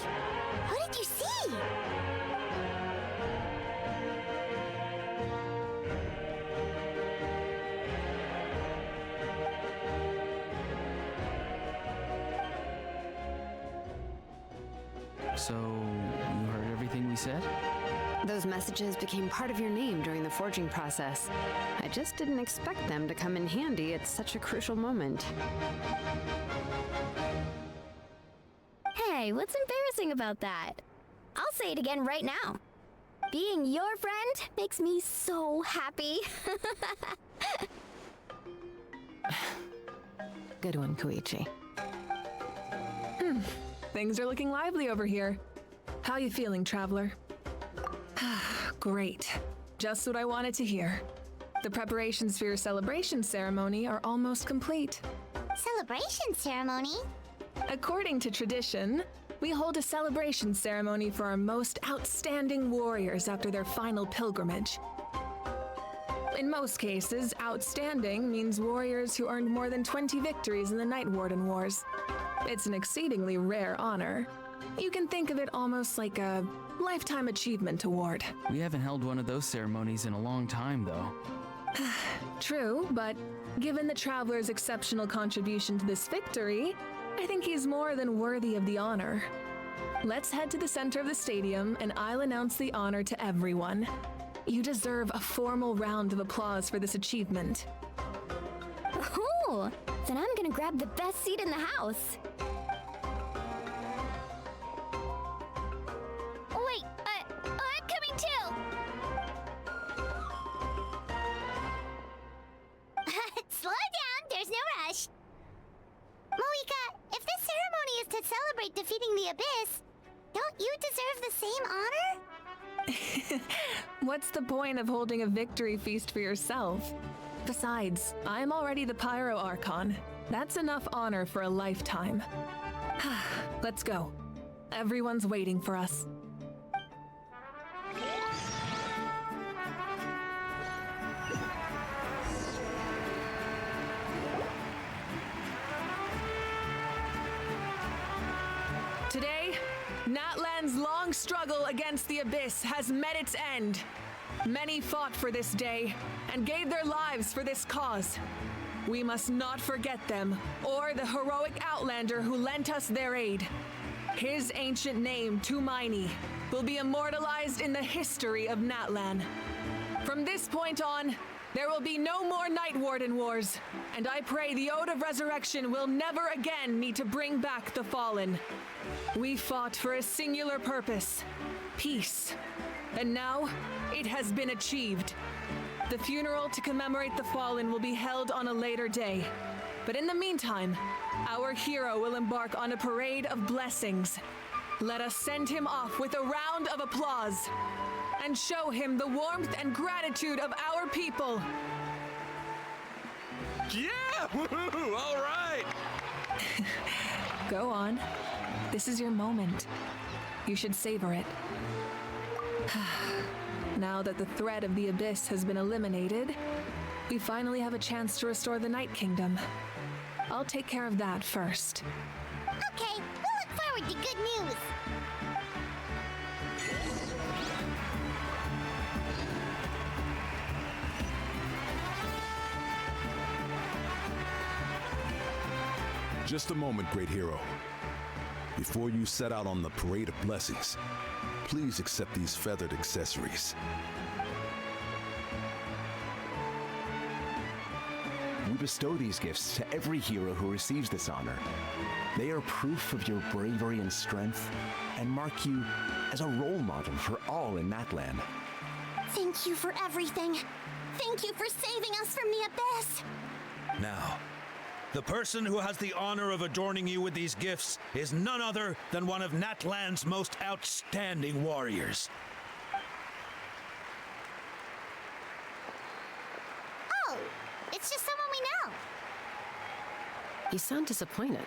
[SPEAKER 5] What did you see?
[SPEAKER 1] So, you heard everything we said?
[SPEAKER 8] Those messages became part of your name during the forging process. I just didn't expect them to come in handy at such a crucial moment.
[SPEAKER 5] Hey, what's embarrassing about that? I'll say it again right now. Being your friend makes me so happy.
[SPEAKER 8] Good one, Koichi.
[SPEAKER 4] Things are looking lively over here. How you feeling, Traveler? Great. Just what I wanted to hear. The preparations for your celebration ceremony are almost complete.
[SPEAKER 5] Celebration ceremony?
[SPEAKER 4] According to tradition, we hold a celebration ceremony for our most outstanding warriors after their final pilgrimage. In most cases, outstanding means warriors who earned more than 20 victories in the Night Warden Wars. It's an exceedingly rare honor. You can think of it almost like a lifetime achievement award.
[SPEAKER 1] We haven't held one of those ceremonies in a long time, though.
[SPEAKER 4] True, but given the Traveler's exceptional contribution to this victory, I think he's more than worthy of the honor. Let's head to the center of the stadium and I'll announce the honor to everyone. You deserve a formal round of applause for this achievement.
[SPEAKER 5] Ooh, then I'm gonna grab the best seat in the house. Wait, I'm coming too! Slow down, there's no rush. Moika, if this ceremony is to celebrate defeating the Abyss, don't you deserve the same honor?
[SPEAKER 4] What's the point of holding a victory feast for yourself? Besides, I'm already the Pyro Archon. That's enough honor for a lifetime. Let's go. Everyone's waiting for us. Today, Natlan's long struggle against the Abyss has met its end. Many fought for this day and gave their lives for this cause. We must not forget them or the heroic Outlander who lent us their aid. His ancient name, Tumaini, will be immortalized in the history of Natlan. From this point on, there will be no more Night Warden Wars, and I pray the Ode of Resurrection will never again need to bring back the Fallen. We fought for a singular purpose, peace, and now it has been achieved. The funeral to commemorate the Fallen will be held on a later day, but in the meantime, our hero will embark on a parade of blessings. Let us send him off with a round of applause and show him the warmth and gratitude of our people.
[SPEAKER 3] Yeah! Woohoo! All right!
[SPEAKER 4] Go on. This is your moment. You should savor it. Now that the threat of the Abyss has been eliminated, we finally have a chance to restore the Night Kingdom. I'll take care of that first.
[SPEAKER 5] Okay, we'll look forward to good news.
[SPEAKER 17] Just a moment, great hero. Before you set out on the parade of blessings, please accept these feathered accessories.
[SPEAKER 20] We bestow these gifts to every hero who receives this honor.
[SPEAKER 16] They are proof of your bravery and strength, and mark you as a role model for all in Natlan.
[SPEAKER 5] Thank you for everything. Thank you for saving us from the abyss.
[SPEAKER 9] Now, the person who has the honor of adorning you with these gifts is none other than one of Natlan's most outstanding warriors.
[SPEAKER 5] Oh, it's just someone we know.
[SPEAKER 10] You sound disappointed.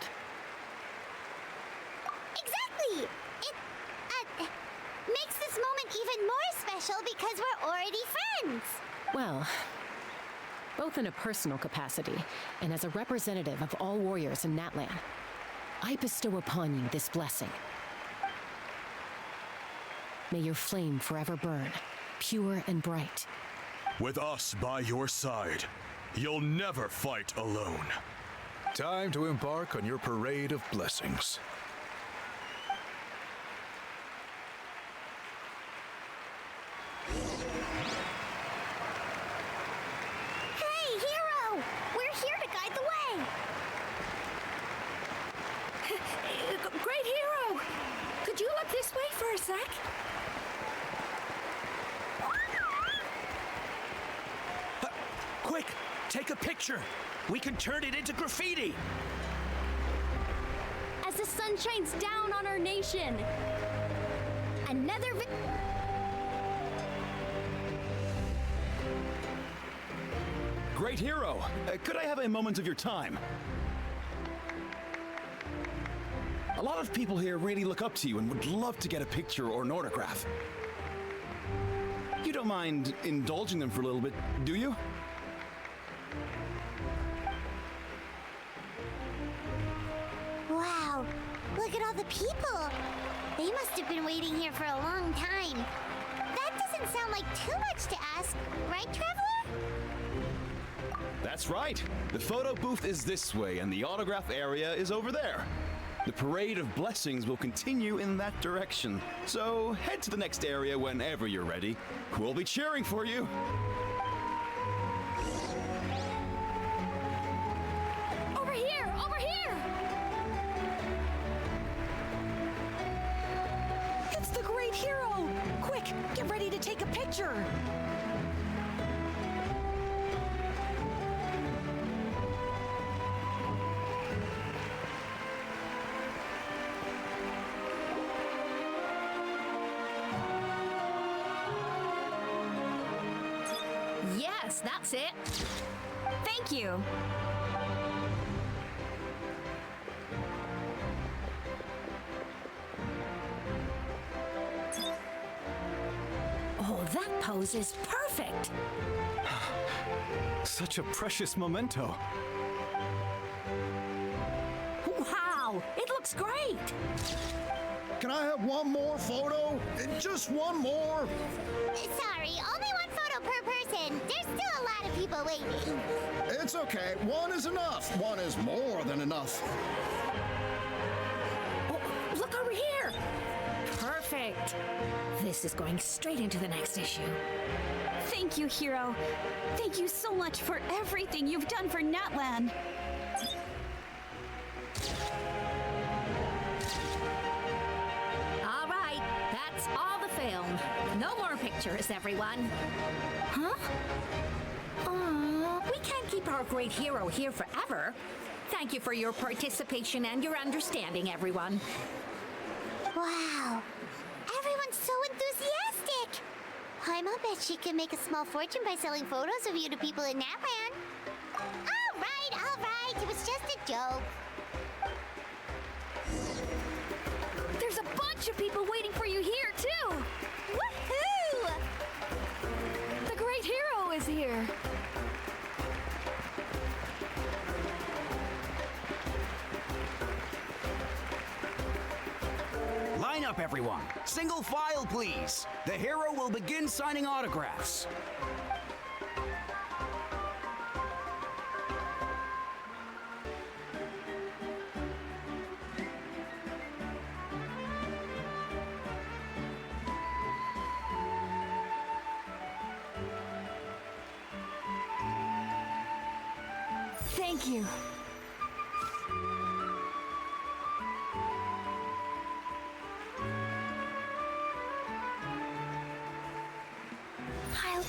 [SPEAKER 5] Exactly! It makes this moment even more special because we're already friends.
[SPEAKER 10] Well, both in a personal capacity and as a representative of all warriors in Natlan, I bestow upon you this blessing. May your flame forever burn, pure and bright.
[SPEAKER 3] With us by your side, you'll never fight alone.
[SPEAKER 17] Time to embark on your parade of blessings.
[SPEAKER 5] Hey, Hero! We're here to guide the way!
[SPEAKER 12] Great Hero! Could you look this way for a sec?
[SPEAKER 9] Quick, take a picture. We can turn it into graffiti.
[SPEAKER 2] As the sun shines down on our nation. Another
[SPEAKER 16] Great Hero, could I have a moment of your time? A lot of people here really look up to you and would love to get a picture or an autograph. You don't mind indulging them for a little bit, do you?
[SPEAKER 5] Wow, look at all the people. They must have been waiting here for a long time. That doesn't sound like too much to ask, right, Traveler?
[SPEAKER 16] That's right. The photo booth is this way and the autograph area is over there. The parade of blessings will continue in that direction. So head to the next area whenever you're ready. We'll be cheering for you.
[SPEAKER 2] Over here! Over here!
[SPEAKER 11] It's the Great Hero! Quick, get ready to take a picture!
[SPEAKER 2] Yes, that's it. Thank you.
[SPEAKER 11] Oh, that pose is perfect!
[SPEAKER 16] Such a precious memento.
[SPEAKER 11] Wow, it looks great!
[SPEAKER 9] Can I have one more photo? Just one more.
[SPEAKER 5] Sorry, only one photo per person. There's still a lot of people waiting.
[SPEAKER 9] It's okay. One is enough. One is more than enough.
[SPEAKER 11] Oh, look over here! Perfect! This is going straight into the next issue.
[SPEAKER 2] Thank you, Hero. Thank you so much for everything you've done for Natlan.
[SPEAKER 11] All right, that's all the film. No more pictures, everyone. Huh? We can't keep our Great Hero here forever. Thank you for your participation and your understanding, everyone.
[SPEAKER 5] Wow, everyone's so enthusiastic. I'll bet she can make a small fortune by selling photos of you to people in Natlan. All right, it was just a joke.
[SPEAKER 2] There's a bunch of people waiting for you here, too! Woohoo! The Great Hero is here!
[SPEAKER 20] Line up, everyone. Single file, please. The hero will begin signing autographs.
[SPEAKER 2] Thank you.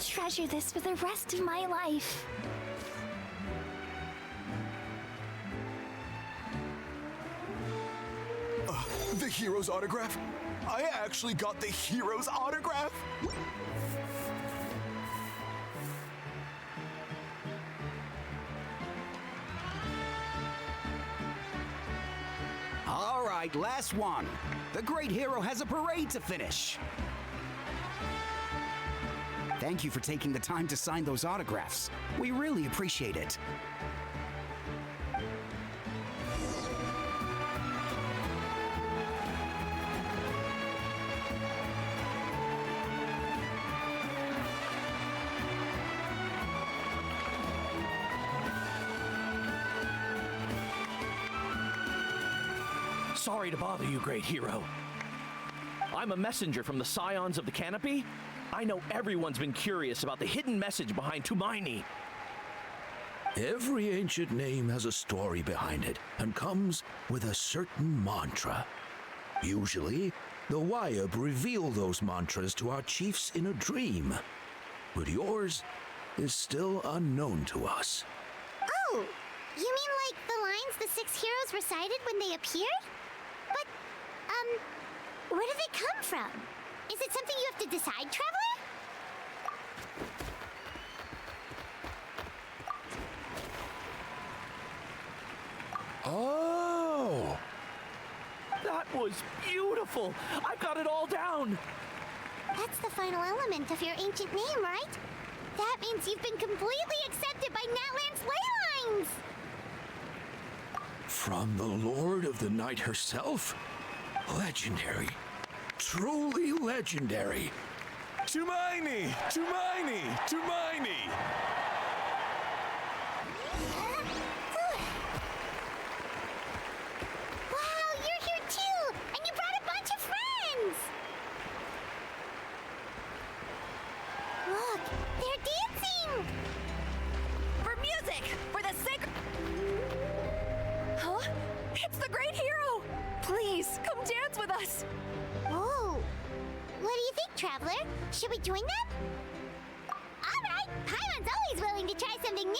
[SPEAKER 2] treasure this for the rest of my life.
[SPEAKER 21] The hero's autograph? I actually got the hero's autograph?
[SPEAKER 20] All right, last one. The great hero has a parade to finish. Thank you for taking the time to sign those autographs. We really appreciate it.
[SPEAKER 6] Sorry to bother you, great hero. I'm a messenger from the Scions of the Canopy. I know everyone's been curious about the hidden message behind Tumaini.
[SPEAKER 22] Every ancient name has a story behind it and comes with a certain mantra. Usually, the Wayab reveal those mantras to our chiefs in a dream. But yours is still unknown to us.
[SPEAKER 5] Oh, you mean like the lines the 6 heroes recited when they appeared? But, where do they come from? Is it something you have to decide, Traveler?
[SPEAKER 6] Oh! That was beautiful! I got it all down!
[SPEAKER 5] That's the final element of your ancient name, right? That means you've been completely accepted by Natlan's ley lines!
[SPEAKER 22] From the Lord of the Night herself? Legendary. Truly legendary.
[SPEAKER 3] Tumaini! Tumaini! Tumaini!
[SPEAKER 5] Wow, you're here too! And you brought a bunch of friends! Look, they're dancing!
[SPEAKER 23] For music! For the sacred... Huh? It's the great hero! Please, come dance with us!
[SPEAKER 5] Oh, what do you think, Traveler? Should we join them? All right, Paimon's always willing to try something new.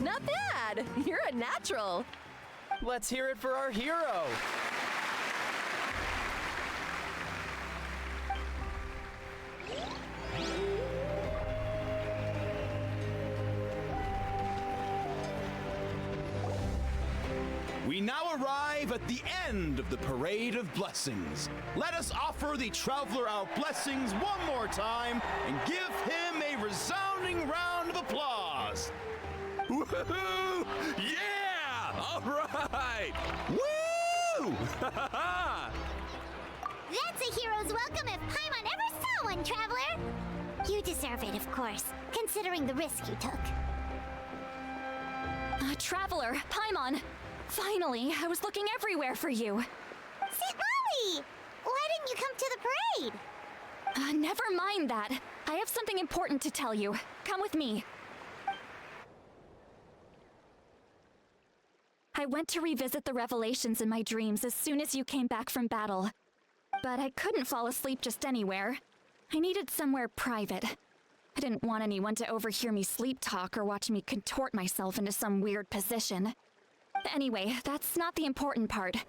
[SPEAKER 23] Not bad! You're a natural!
[SPEAKER 13] Let's hear it for our hero!
[SPEAKER 16] We now arrive at the end of the Parade of Blessings. Let us offer the Traveler our blessings one more time and give him a resounding round of applause. Woohoo! Yeah! All right! Woo!
[SPEAKER 5] That's a hero's welcome if Paimon ever saw one, Traveler! You deserve it, of course, considering the risk you took.
[SPEAKER 2] Traveler, Paimon! Finally, I was looking everywhere for you.
[SPEAKER 5] Sit Molly! Why didn't you come to the parade?
[SPEAKER 2] Never mind that. I have something important to tell you. Come with me. I went to revisit the revelations in my dreams as soon as you came back from battle. But I couldn't fall asleep just anywhere. I needed somewhere private. I didn't want anyone to overhear me sleep talk or watch me contort myself into some weird position. Anyway, that's not the important part.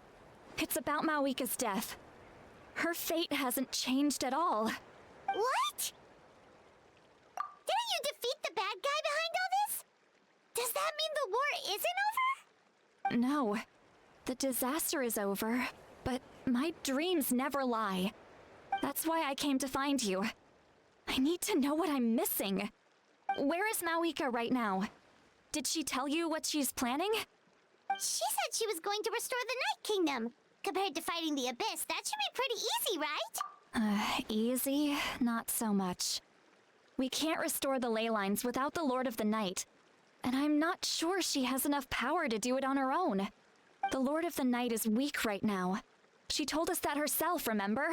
[SPEAKER 2] It's about Mawika's death. Her fate hasn't changed at all.
[SPEAKER 5] What? Didn't you defeat the bad guy behind all this? Does that mean the war isn't over?
[SPEAKER 2] No. The disaster is over, but my dreams never lie. That's why I came to find you. I need to know what I'm missing. Where is Mawika right now? Did she tell you what she's planning?
[SPEAKER 7] She said she was going to restore the Night Kingdom. Compared to fighting the Abyss, that should be pretty easy, right?
[SPEAKER 2] Easy? Not so much. We can't restore the ley lines without the Lord of the Night, and I'm not sure she has enough power to do it on her own. The Lord of the Night is weak right now. She told us that herself, remember?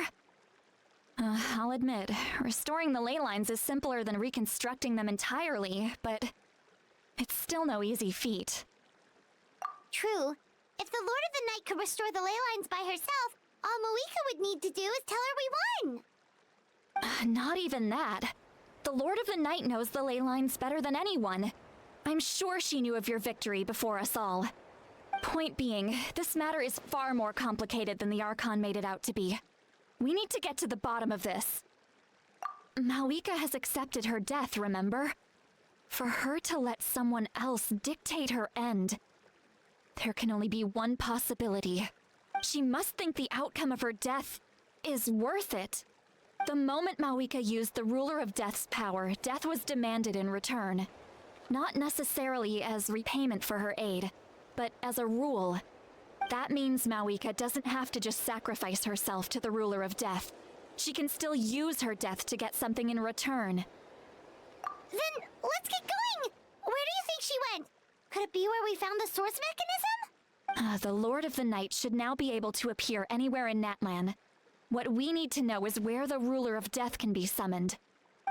[SPEAKER 2] I'll admit, restoring the ley lines is simpler than reconstructing them entirely, but it's still no easy feat.
[SPEAKER 7] True. If the Lord of the Night could restore the ley lines by herself, all Moika would need to do is tell her we won.
[SPEAKER 2] Not even that. The Lord of the Night knows the ley lines better than anyone. I'm sure she knew of your victory before us all. Point being, this matter is far more complicated than the Archon made it out to be. We need to get to the bottom of this. Mawika has accepted her death, remember? For her to let someone else dictate her end, there can only be one possibility. She must think the outcome of her death is worth it. The moment Mawika used the Ruler of Death's power, death was demanded in return. Not necessarily as repayment for her aid, but as a rule. That means Mawika doesn't have to just sacrifice herself to the Ruler of Death. She can still use her death to get something in return.
[SPEAKER 7] Then let's get going! Where do you think she went? Could it be where we found the source mechanism?
[SPEAKER 2] The Lord of the Night should now be able to appear anywhere in Natlan. What we need to know is where the Ruler of Death can be summoned.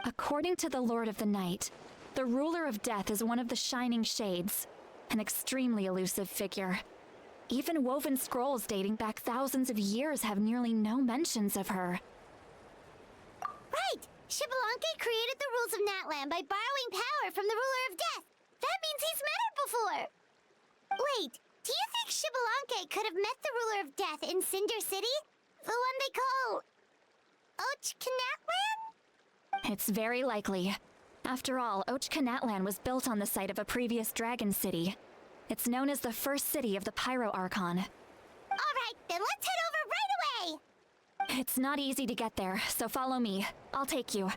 [SPEAKER 2] According to the Lord of the Night, the Ruler of Death is one of the Shining Shades, an extremely elusive figure. Even woven scrolls dating back thousands of years have nearly no mentions of her.
[SPEAKER 7] Right! Xbalanque created the rules of Natlan by borrowing power from the Ruler of Death. That means he's met her before! Wait, do you think Xbalanque could have met the Ruler of Death in Cinder City? The one they call... Natlan?
[SPEAKER 2] It's very likely. After all, Natlan was built on the site of a previous dragon city. It's known as the first city of the Pyro Archon.
[SPEAKER 7] Alright, then let's head over right away!
[SPEAKER 2] It's not easy to get there, so follow me. I'll take you.